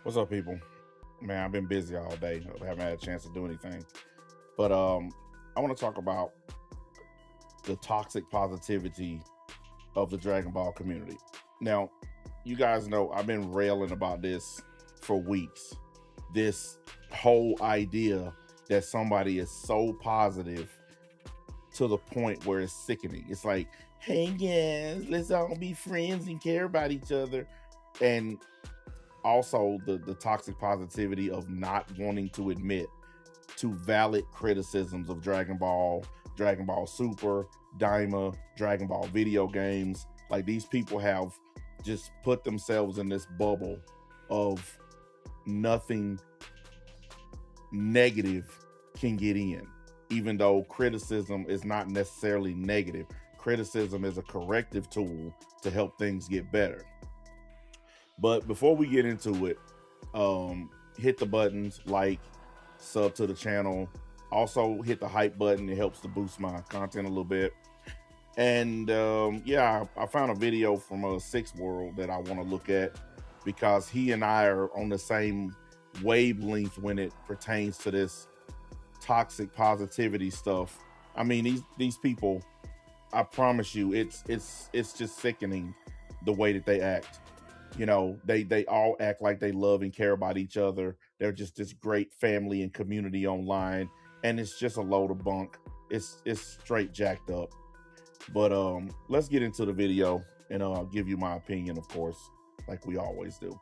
What's up, people? Man, I've been busy all day. I haven't had a chance to do anything. But I want to talk about the toxic positivity of the Dragon Ball community. Now, you guys know I've been railing about this for weeks. This whole idea that somebody is so positive to the point where it's sickening. It's like, hey guys, let's all be friends and care about each other. And also the toxic positivity of not wanting to admit to valid criticisms of Dragon Ball Super, Daima, Dragon Ball video games. Like, these people have just put themselves in this bubble of nothing negative can get in, even though criticism is not necessarily negative. Criticism is a corrective tool to help things get better. But before we get into it, hit the buttons, like, sub to the channel. Also hit the hype button. It helps to boost my content a little bit. And yeah, I found a video from Six World that I want to look at, because he and I are on the same wavelength when it pertains to this toxic positivity stuff. I mean, these people, I promise you, it's just sickening the way that they act. You know, they all act like they love and care about each other. They're just this great family and community online, and it's just a load of bunk. It's straight jacked up. But let's get into the video, and I'll give you my opinion, of course, like we always do.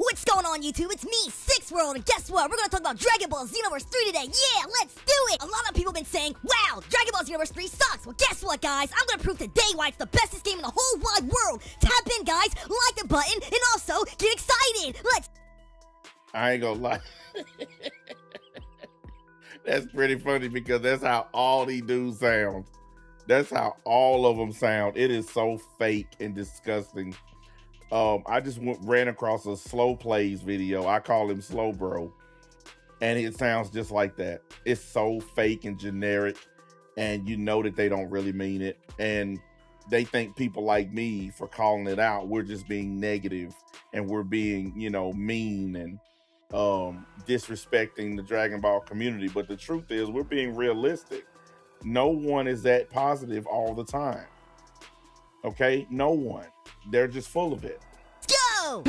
What's going on, YouTube? It's me, Six World, and guess what? We're gonna talk about Dragon Ball Xenoverse 3 today. Yeah, let's do it! A lot of people have been saying, wow, Dragon Ball Xenoverse 3 sucks. Well, guess what, guys? I'm gonna prove today why it's the bestest game in the whole wide world. Tap in, guys, like the button, and also get excited. Let's... I ain't gonna lie. That's pretty funny, because that's how all these dudes sound. That's how all of them sound. It is so fake and disgusting. I just ran across a Slow Plays video. I call him Slow Bro, and it sounds just like that. It's so fake and generic, and you know that they don't really mean it. And they think people like me, for calling it out, we're just being negative, and we're being, you know, mean and disrespecting the Dragon Ball community. But the truth is, we're being realistic. No one is that positive all the time. Okay? No one. They're just full of it. Go!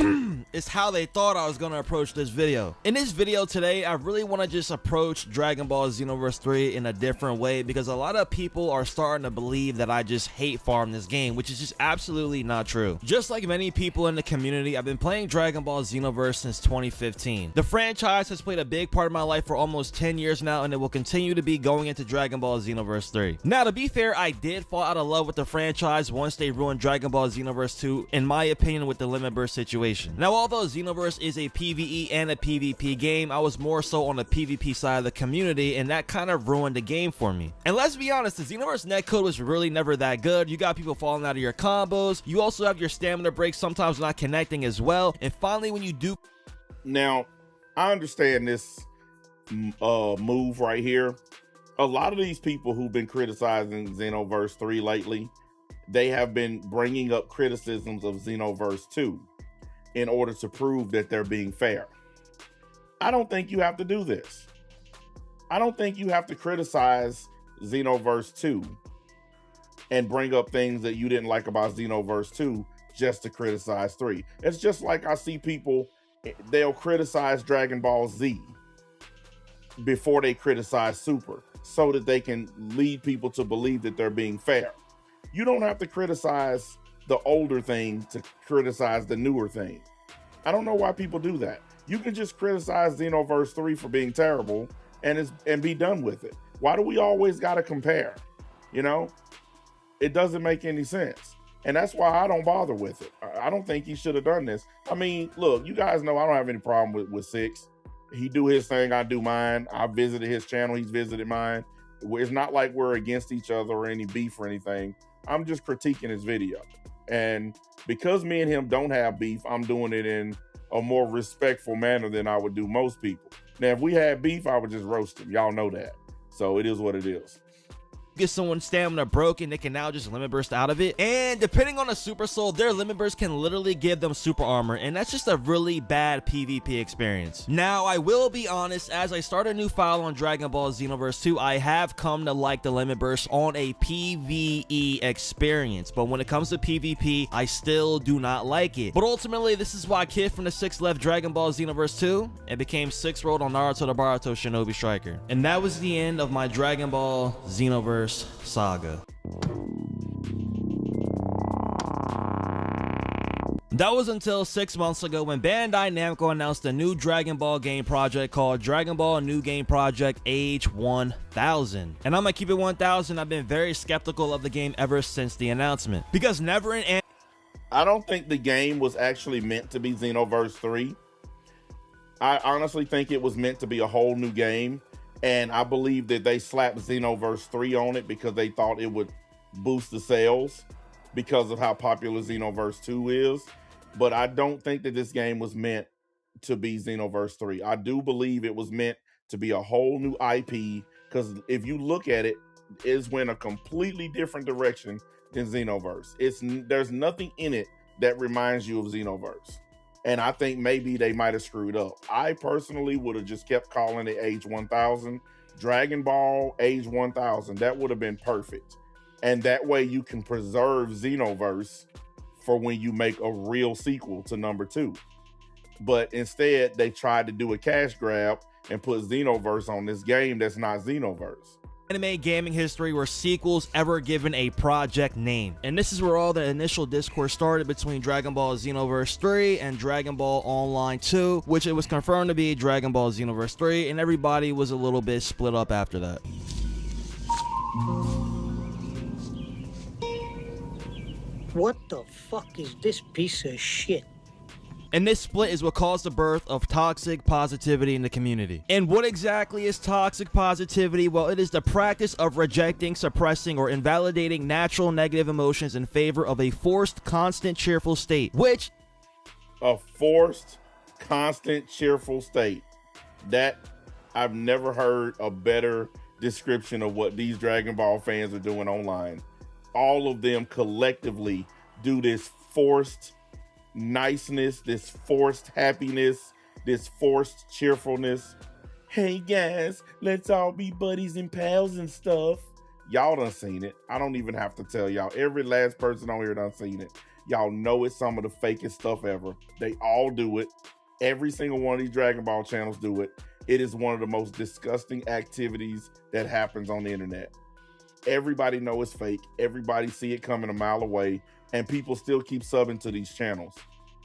It's how they thought I was going to approach this video. In this video today, I really want to just approach Dragon Ball Xenoverse 3 in a different way, because a lot of people are starting to believe that I just hate farm this game, which is just absolutely not true. Just like many people in the community, I've been playing Dragon Ball Xenoverse since 2015. The franchise has played a big part of my life for almost 10 years now, and it will continue to be going into Dragon Ball Xenoverse 3. Now, to be fair, I did fall out of love with the franchise once they ruined Dragon Ball Xenoverse 2, in my opinion, with the Limit Burst situation. Now, although Xenoverse is a PvE and a PvP game, I was more so on the PvP side of the community, and that kind of ruined the game for me. And let's be honest, the Xenoverse netcode was really never that good. You got people falling out of your combos. You also have your stamina breaks sometimes not connecting as well. And finally, when you do... Now, I understand this move right here. A lot of these people who've been criticizing Xenoverse 3 lately, they have been bringing up criticisms of Xenoverse 2 in order to prove that they're being fair. I don't think you have to do this. I don't think you have to criticize Xenoverse 2 and bring up things that you didn't like about Xenoverse 2 just to criticize 3. It's just like I see people, they'll criticize Dragon Ball Z before they criticize Super, so that they can lead people to believe that they're being fair. You don't have to criticize the older thing to criticize the newer thing. I don't know why people do that. You can just criticize Xenoverse 3 for being terrible and be done with it. Why do we always got to compare? You know, it doesn't make any sense. And that's why I don't bother with it. I don't think he should have done this. I mean, look, you guys know I don't have any problem with Six. He do his thing, I do mine. I visited his channel, he's visited mine. It's not like we're against each other or any beef or anything. I'm just critiquing his video. And because me and him don't have beef, I'm doing it in a more respectful manner than I would do most people. Now, if we had beef, I would just roast him. Y'all know that. So it is what it is. Get someone's stamina broken, they can now just limit burst out of it. And depending on the super soul, their limit burst can literally give them super armor, and that's just a really bad PvP experience. Now, I will be honest, as I start a new file on Dragon Ball Xenoverse 2, I have come to like the limit burst on a PvE experience, but when it comes to PvP, I still do not like it. But ultimately, this is why Kid from the 6 left Dragon Ball Xenoverse 2 and became 6 rolled on Naruto the Boruto Shinobi Striker. And that was the end of my Dragon Ball Xenoverse saga. That was until 6 months ago when Bandai Namco announced a new Dragon Ball game project called Dragon Ball New Game Project Age 1000. And I'm gonna keep it 1000, I've been very skeptical of the game ever since the announcement. Because never in I don't think the game was actually meant to be Xenoverse 3. I honestly think it was meant to be a whole new game. And I believe that they slapped Xenoverse 3 on it because they thought it would boost the sales because of how popular Xenoverse 2 is. But I don't think that this game was meant to be Xenoverse 3. I do believe it was meant to be a whole new IP, because if you look at it, it's went a completely different direction than Xenoverse. There's nothing in it that reminds you of Xenoverse. And I think maybe they might have screwed up. I personally would have just kept calling it Age 1000. Dragon Ball Age 1000. That would have been perfect. And that way you can preserve Xenoverse for when you make a real sequel to number 2. But instead, they tried to do a cash grab and put Xenoverse on this game that's not Xenoverse. Anime gaming history were sequels ever given a project name. And this is where all the initial discourse started between Dragon Ball Xenoverse 3 and Dragon Ball Online 2, which it was confirmed to be Dragon Ball Xenoverse 3, and everybody was a little bit split up after that. What the fuck is this piece of shit? And this split is what caused the birth of toxic positivity in the community. And what exactly is toxic positivity? Well, it is the practice of rejecting, suppressing, or invalidating natural negative emotions in favor of a forced, constant, cheerful state, which... A forced, constant, cheerful state. That, I've never heard a better description of what these Dragon Ball fans are doing online. All of them collectively do this forced niceness, this forced happiness, this forced cheerfulness. Hey guys, let's all be buddies and pals and stuff. Y'all done seen it. I don't even have to tell y'all. Every last person on here done seen it. Y'all know it's some of the fakest stuff ever. They all do it. Every single one of these Dragon Ball channels do it. It is one of the most disgusting activities that happens on the internet. Everybody know it's fake. Everybody see it coming a mile away. And people still keep subbing to these channels.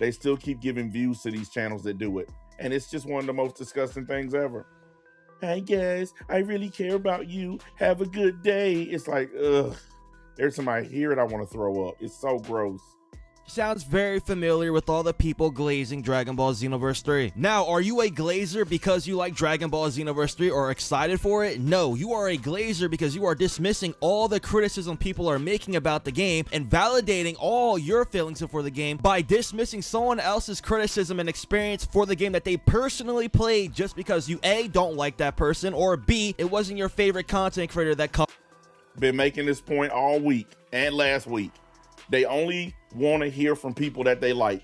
They still keep giving views to these channels that do it. And it's just one of the most disgusting things ever. Hey guys, I really care about you. Have a good day. It's like, ugh. Every time I hear it, I want to throw up. It's so gross. Sounds very familiar with all the people glazing Dragon Ball Xenoverse 3. Now, are you a glazer because you like Dragon Ball Xenoverse 3 or excited for it? No, you are a glazer because you are dismissing all the criticism people are making about the game and validating all your feelings for the game by dismissing someone else's criticism and experience for the game that they personally played just because you A, don't like that person, or B, it wasn't your favorite content creator that been making this point all week and last week. They only want to hear from people that they like.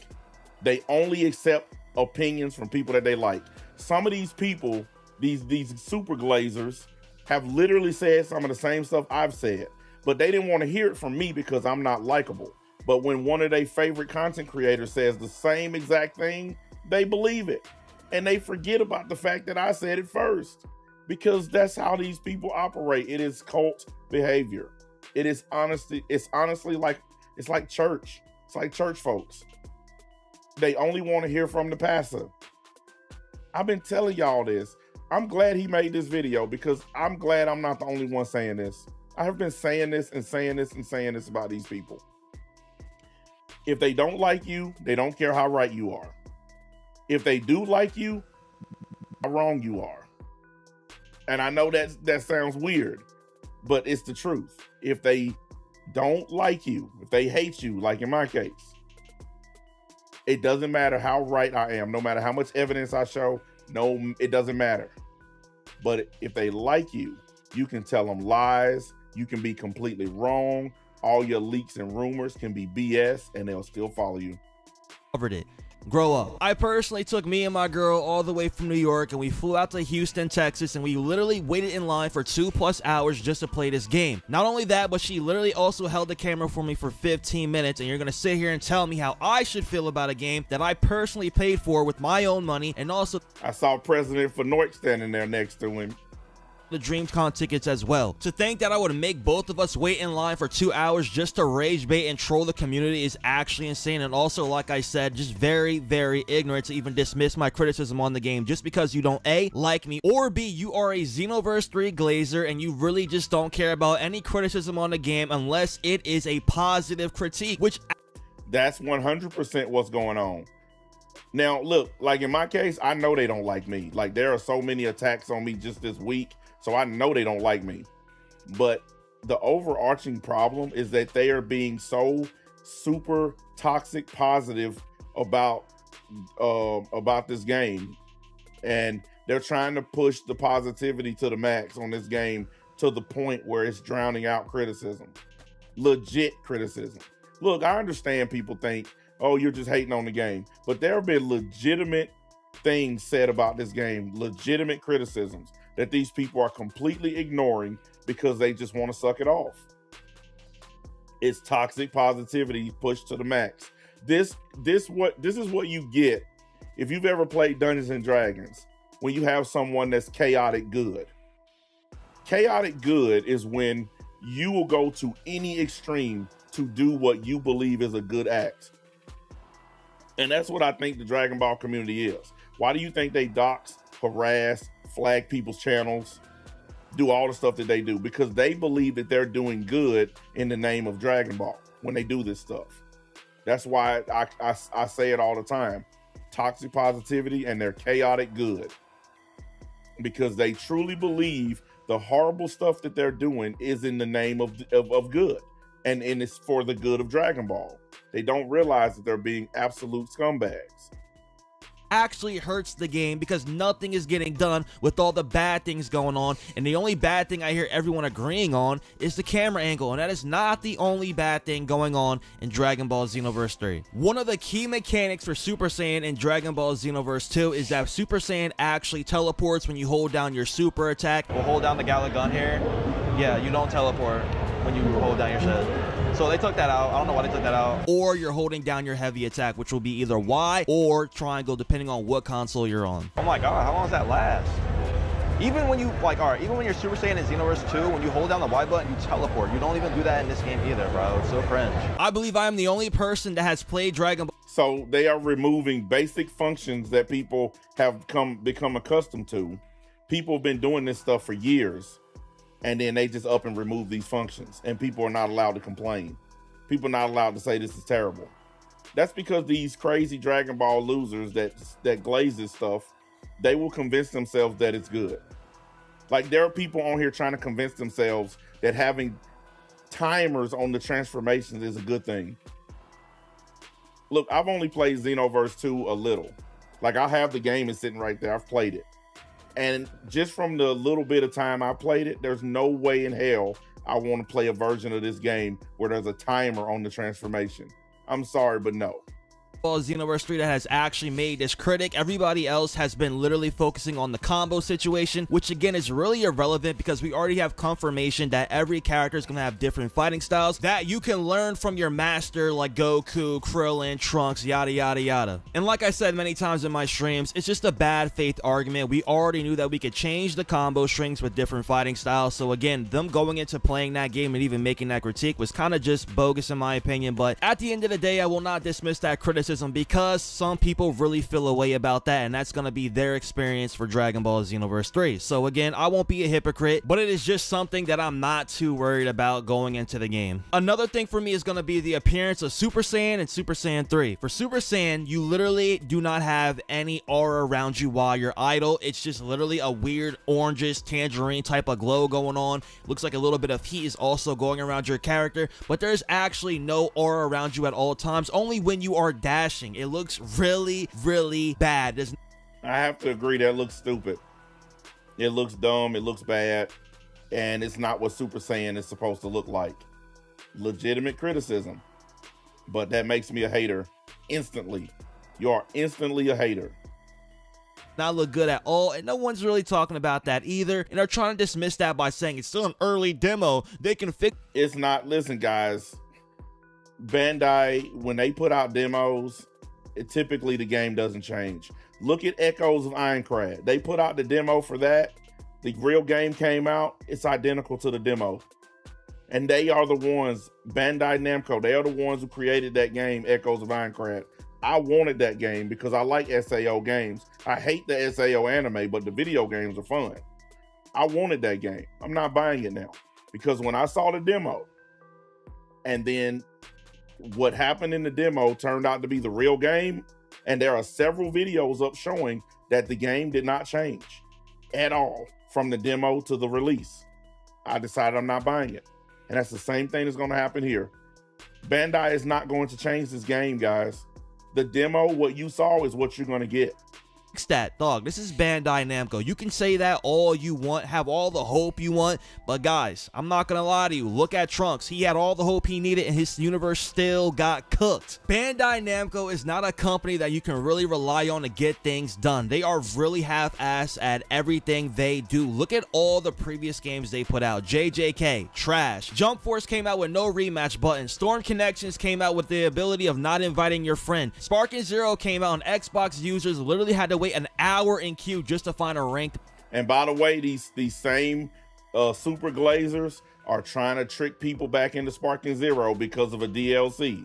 They only accept opinions from people that they like. Some of these people, these super glazers, have literally said some of the same stuff I've said, but they didn't want to hear it from me because I'm not likable. But when one of their favorite content creators says the same exact thing, they believe it. And they forget about the fact that I said it first, because that's how these people operate. It is cult behavior. It is honestly like, it's like church. It's like church folks. They only want to hear from the pastor. I've been telling y'all this. I'm glad he made this video because I'm glad I'm not the only one saying this. I have been saying this and saying this and saying this about these people. If they don't like you, they don't care how right you are. If they do like you, how wrong you are. And I know that sounds weird, but it's the truth. If they don't like you, if they hate you, like in my case, it doesn't matter how right I am, no matter how much evidence I show, no, it doesn't matter. But if they like you, you can tell them lies You can be completely wrong. All your leaks and rumors can be BS, and they'll still follow you. Covered it. Grow up. I personally took me and my girl all the way from New York, and we flew out to Houston, Texas, and we literally waited in line for 2+ hours just to play this game. Not only that, but she literally also held the camera for me for 15 minutes, and you're gonna sit here and tell me how I should feel about a game that I personally paid for with my own money, and also I saw President Fenoit standing there next to him. the DreamCon tickets as well. To think that I would make both of us wait in line for 2 hours just to rage bait and troll the community is actually insane, and also, like I said, just very, very ignorant to even dismiss my criticism on the game just because you don't A, like me, or B, you are a Xenoverse 3 glazer and you really just don't care about any criticism on the game unless it is a positive critique, which That's 100% what's going on. Now, look, like in my case, I know they don't like me. Like, there are so many attacks on me just this week, so I know they don't like me. But the overarching problem is that they are being so super toxic positive about this game. And they're trying to push the positivity to the max on this game to the point where it's drowning out criticism. Legit criticism. Look, I understand people think, oh, you're just hating on the game. But there have been legitimate things said about this game, legitimate criticisms that these people are completely ignoring because they just want to suck it off. It's toxic positivity pushed to the max. This is what you get if you've ever played Dungeons and Dragons, when you have someone that's chaotic good. Chaotic good is when you will go to any extreme to do what you believe is a good act. And that's what I think the Dragon Ball community is. Why do you think they dox, harass, flag people's channels, do all the stuff that they do? Because they believe that they're doing good in the name of Dragon Ball when they do this stuff. That's why I say it all the time. Toxic positivity and their chaotic good. Because they truly believe the horrible stuff that they're doing is in the name of good. And it's for the good of Dragon Ball. They don't realize that they're being absolute scumbags. actually hurts the game because nothing is getting done with all the bad things going on, and the only bad thing I hear everyone agreeing on is the camera angle, and that is not the only bad thing going on in Dragon Ball Xenoverse 3. One of the key mechanics for Super Saiyan in Dragon Ball Xenoverse 2 is that Super Saiyan actually teleports when you hold down your super attack. We'll hold down the Gala gun here. Yeah, you don't teleport when you hold down your shit. So they took that out. I don't know why they took that out. Or you're holding down your heavy attack, which will be either Y or triangle, depending on what console you're on. Oh my god, how long does that last? Even when you, like, alright, even when you're Super Saiyan in Xenoverse 2, when you hold down the Y button, you teleport. You don't even do that in this game either, bro. It's so cringe. I believe I am the only person that has played Dragon Ball. So they are removing basic functions that people have become accustomed to. People have been doing this stuff for years, and then they just up and remove these functions, and people are not allowed to complain. People are not allowed to say this is terrible. That's because these crazy Dragon Ball losers that glaze this stuff, they will convince themselves that it's good. Like, there are people on here trying to convince themselves that having timers on the transformations is a good thing. Look, I've only played Xenoverse 2 a little. Like, I have the game is sitting right there. I've played it. And just from the little bit of time I played it, there's no way in hell I want to play a version of this game where there's a timer on the transformation. I'm sorry, but no. Xenoverse 3 that has actually made this critic. Everybody else has been literally focusing on the combo situation, which again is really irrelevant because we already have confirmation that every character is going to have different fighting styles that you can learn from your master, like Goku, Krillin, Trunks, yada yada yada. And like I said many times in my streams, it's just a bad faith argument. We already knew that we could change the combo strings with different fighting styles, so again, them going into playing that game and even making that critique was kind of just bogus in my opinion. But at the end of the day, I will not dismiss that criticism because some people really feel a way about that, and that's going to be their experience for Dragon Ball Xenoverse 3. So again, I won't be a hypocrite, but it is just something that I'm not too worried about going into the game. Another thing for me is going to be the appearance of Super Saiyan and Super Saiyan 3. For Super Saiyan, you literally do not have any aura around you while you're idle. It's just literally a weird orangish tangerine type of glow going on. Looks like a little bit of heat is also going around your character, but there's actually no aura around you at all times, only when you are dashing. It looks really, really bad. I have to agree, that looks stupid. It looks dumb. It looks bad. and it's not what Super Saiyan is supposed to look like. Legitimate criticism, but that makes me a hater instantly. You are instantly a hater. Not look good at all, and no one's really talking about that either, and they're trying to dismiss that by saying it's still an early demo, they can fix. It's not. Listen, guys, Bandai, when they put out demos, typically the game doesn't change. Look at Echoes of Ironclad. They put out the demo for that. The real game came out, it's identical to the demo. And they are the ones, Bandai Namco, they are the ones who created that game, Echoes of Ironclad. I wanted that game because I like SAO games. I hate the SAO anime, but the video games are fun. I wanted that game. I'm not buying it now because when I saw the demo and then what happened in the demo turned out to be the real game, and there are several videos up showing that the game did not change at all from the demo to the release. I decided I'm not buying it. And that's the same thing that's going to happen here. Bandai is not going to change this game, guys. The demo, what you saw is what you're going to get. That dog, this is Bandai Namco. You can say that all you want, have all the hope you want, but guys, I'm not gonna lie to you. Look at Trunks. He had all the hope he needed and his universe still got cooked. Bandai Namco is not a company that you can really rely on to get things done. They are really half-assed at everything they do. Look at all the previous games they put out. JJK, trash. Jump Force came out with no rematch button. Storm Connections came out with the ability of not inviting your friend. Sparking Zero came out and Xbox users literally had to wait an hour in queue just to find a ranked. And by the way, these same super glazers are trying to trick people back into Sparking Zero because of a DLC.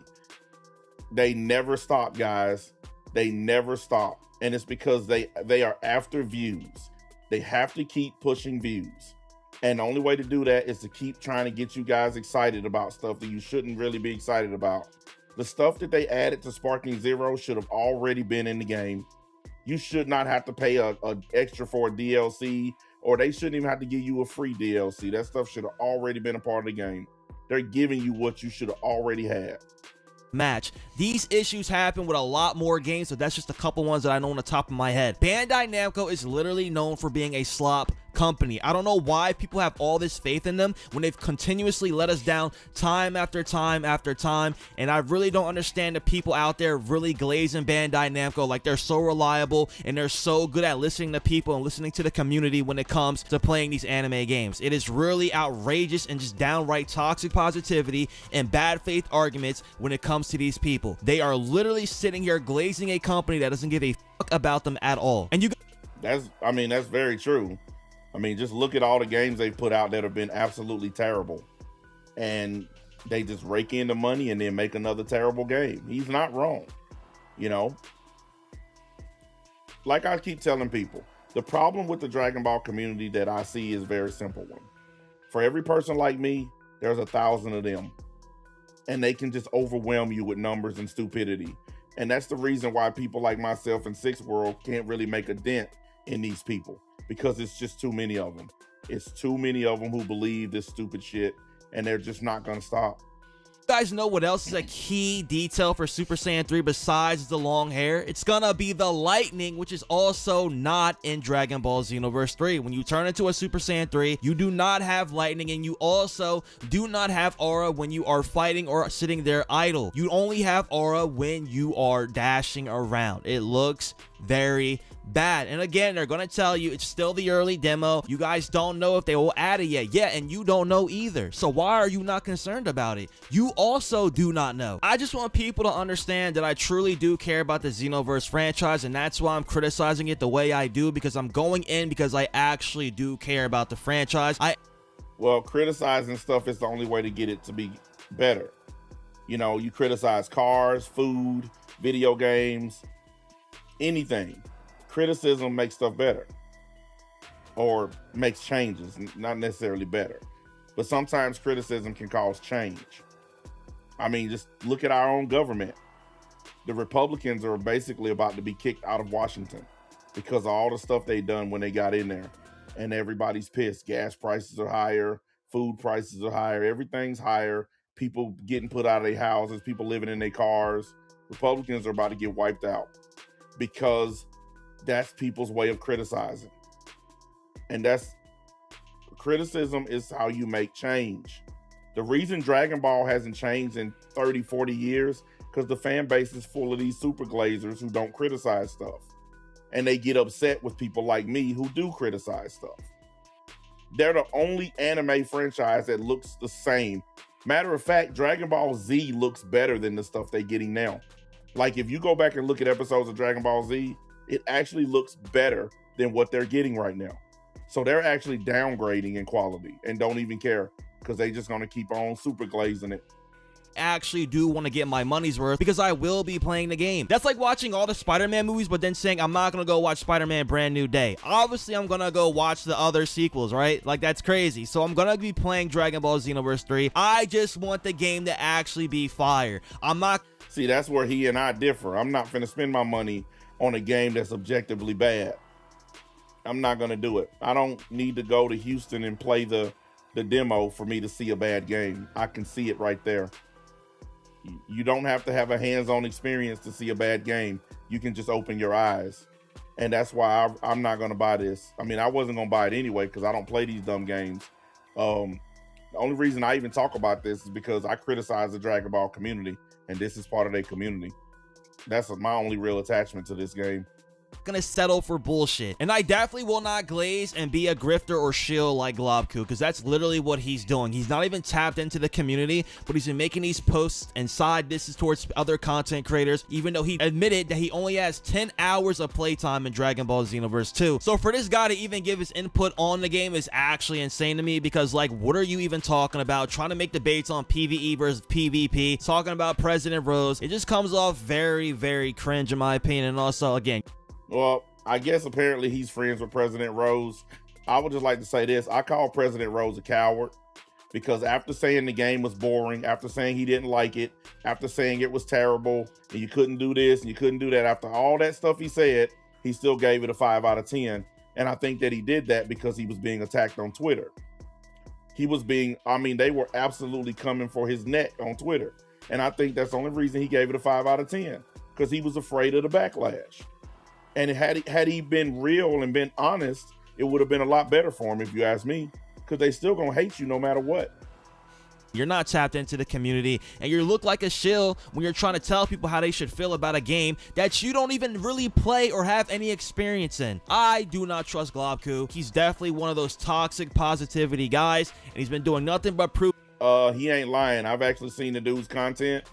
They never stop, guys. They never stop. And it's because they are after views. They have to keep pushing views. And the only way to do that is to keep trying to get you guys excited about stuff that you shouldn't really be excited about. The stuff that they added to Sparking Zero should have already been in the game. You should not have to pay a extra for a DLC, or they shouldn't even have to give you a free DLC. That stuff should have already been a part of the game. They're giving you what you should have already had. Match. These issues happen with a lot more games, so that's just a couple ones that I know on the top of my head. Bandai Namco is literally known for being a slop company. I don't know why people have all this faith in them when they've continuously let us down time after time after time, and I really don't understand the people out there really glazing Bandai Namco like they're so reliable and they're so good at listening to people and listening to the community when it comes to playing these anime games. It is really outrageous and just downright toxic positivity and bad faith arguments when it comes to these people. They are literally sitting here glazing a company that doesn't give a fuck about them at all. And that's very true. I mean, just look at all the games they've put out that have been absolutely terrible. And they just rake in the money and then make another terrible game. He's not wrong. You know? Like I keep telling people, the problem with the Dragon Ball community that I see is a very simple one. For every person like me, there's 1,000 of them. And they can just overwhelm you with numbers and stupidity. And that's the reason why people like myself and Six World can't really make a dent in these people. Because it's just too many of them. It's too many of them who believe this stupid shit, and they're just not gonna stop. You guys know what else is a key detail for Super Saiyan 3 besides the long hair? It's gonna be the lightning, which is also not in Dragon Ball Xenoverse 3. When you turn into a Super Saiyan 3, you do not have lightning, and you also do not have aura when you are fighting or sitting there idle. You only have aura when you are dashing around. It looks very bad. And again, they're gonna tell you it's still the early demo. You guys don't know if they will add it yet. Yeah, and you don't know either. So why are you not concerned about it? You also do not know. I just want people to understand that I truly do care about the Xenoverse franchise, and that's why I'm criticizing it the way I do, because I'm going in because I actually do care about the franchise. Well, criticizing stuff is the only way to get it to be better. You know, you criticize cars, food, video games, anything. Criticism makes stuff better, or makes changes, not necessarily better. But sometimes criticism can cause change. I mean, just look at our own government. The Republicans are basically about to be kicked out of Washington because of all the stuff they done when they got in there. And everybody's pissed. Gas prices are higher, food prices are higher, everything's higher. People getting put out of their houses, people living in their cars. Republicans are about to get wiped out because that's people's way of criticizing. And criticism is how you make change. The reason Dragon Ball hasn't changed in 30, 40 years, because the fan base is full of these super glazers who don't criticize stuff. And they get upset with people like me who do criticize stuff. They're the only anime franchise that looks the same. Matter of fact, Dragon Ball Z looks better than the stuff they're getting now. Like, if you go back and look at episodes of Dragon Ball Z, it actually looks better than what they're getting right now. So they're actually downgrading in quality and don't even care, because they just going to keep on super glazing it. Actually do want to get my money's worth, because I will be playing the game. That's like watching all the Spider-Man movies but then saying I'm not gonna go watch Spider-Man Brand New Day. Obviously I'm gonna go watch the other sequels, right? Like, that's crazy. So I'm gonna be playing Dragon Ball Xenoverse 3. I just want the game to actually be fire. I'm not... See, that's where he and I differ. I'm not finna spend my money on a game that's objectively bad. I'm not gonna do it. I don't need to go to Houston and play the demo for me to see a bad game. I can see it right there. You don't have to have a hands-on experience to see a bad game. You can just open your eyes. And that's why I'm not going to buy this. I mean, I wasn't going to buy it anyway because I don't play these dumb games. The only reason I even talk about this is because I criticize the Dragon Ball community, and this is part of their community. That's my only real attachment to this game. Gonna settle for bullshit, and I definitely will not glaze and be a grifter or shill like Globku, because that's literally what he's doing. He's not even tapped into the community, but he's been making these posts and side disses towards other content creators, even though he admitted that he only has 10 hours of playtime in Dragon Ball Xenoverse 2. So for this guy to even give his input on the game is actually insane to me, because, like, what are you even talking about? Trying to make debates on PvE versus PvP, talking about President Rose, it just comes off very, very cringe in my opinion. And also, again, well, I guess apparently he's friends with President Rose. I would just like to say this. I call President Rose a coward, because after saying the game was boring, after saying he didn't like it, after saying it was terrible, and you couldn't do this and you couldn't do that, after all that stuff he said, he still gave it a 5 out of 10. And I think that he did that because he was being attacked on Twitter. He was being, I mean, they were absolutely coming for his neck on Twitter. And I think that's the only reason he gave it a 5 out of 10, because he was afraid of the backlash. And had he been real and been honest, it would have been a lot better for him, if you ask me, because they still gonna hate you no matter what. You're not tapped into the community, and you look like a shill when you're trying to tell people how they should feel about a game that you don't even really play or have any experience in. I do not trust Globku. He's definitely one of those toxic positivity guys, and he's been doing nothing but prove. He ain't lying. I've actually seen the dude's content,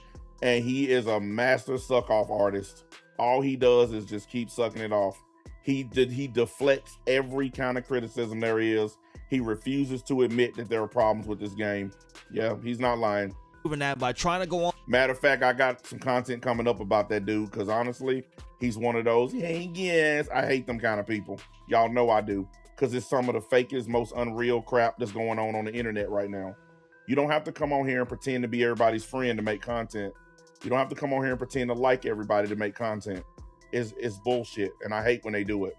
and he is a master suck-off artist. All he does is just keep sucking it off. He deflects every kind of criticism there is. He refuses to admit that there are problems with this game. Yeah, he's not lying. Proving that by trying to go on. Matter of fact, I got some content coming up about that dude, because honestly, he's one of those, hey, yes, I hate them kind of people. Y'all know I do, because it's some of the fakest, most unreal crap that's going on the internet right now. You don't have to come on here and pretend to be everybody's friend to make content. You don't have to come on here and pretend to like everybody to make content. It's bullshit, and I hate when they do it.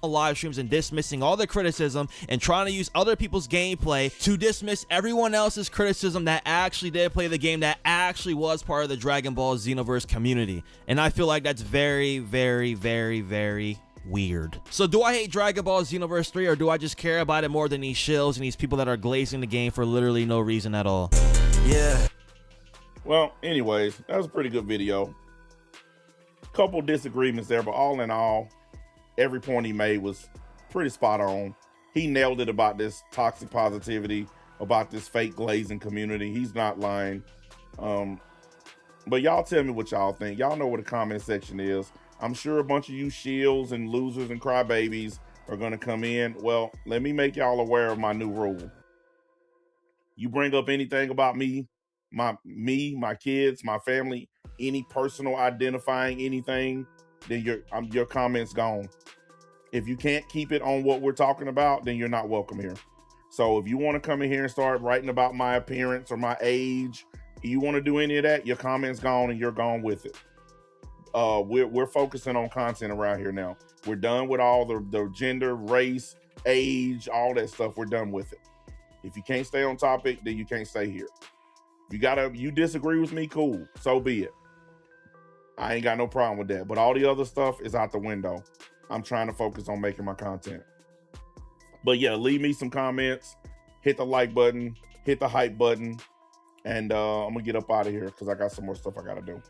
Live streams and dismissing all the criticism and trying to use other people's gameplay to dismiss everyone else's criticism that actually did play the game, that actually was part of the Dragon Ball Xenoverse community. And I feel like that's very, very, very, very weird. So do I hate Dragon Ball Xenoverse 3, or do I just care about it more than these shills and these people that are glazing the game for literally no reason at all? Yeah. Well, anyways, that was a pretty good video. Couple disagreements there, but all in all, every point he made was pretty spot on. He nailed it about this toxic positivity, about this fake glazing community. He's not lying. But y'all tell me what y'all think. Y'all know what the comment section is. I'm sure a bunch of you shills and losers and crybabies are going to come in. Well, let me make y'all aware of my new rule. You bring up anything about me, my kids, my family, any personal identifying anything, then your comment's gone. If you can't keep it on what we're talking about, then you're not welcome here. So if you want to come in here and start writing about my appearance or my age, you want to do any of that, your comment's gone and you're gone with it. We're focusing on content around here now. We're done with all the gender, race, age, all that stuff. We're done with it. If you can't stay on topic, then you can't stay here. If you disagree with me, cool, so be it. I ain't got no problem with that. But all the other stuff is out the window. I'm trying to focus on making my content. But yeah, leave me some comments. hit the like button, hit the hype button, and I'm gonna get up out of here because I got some more stuff I gotta do.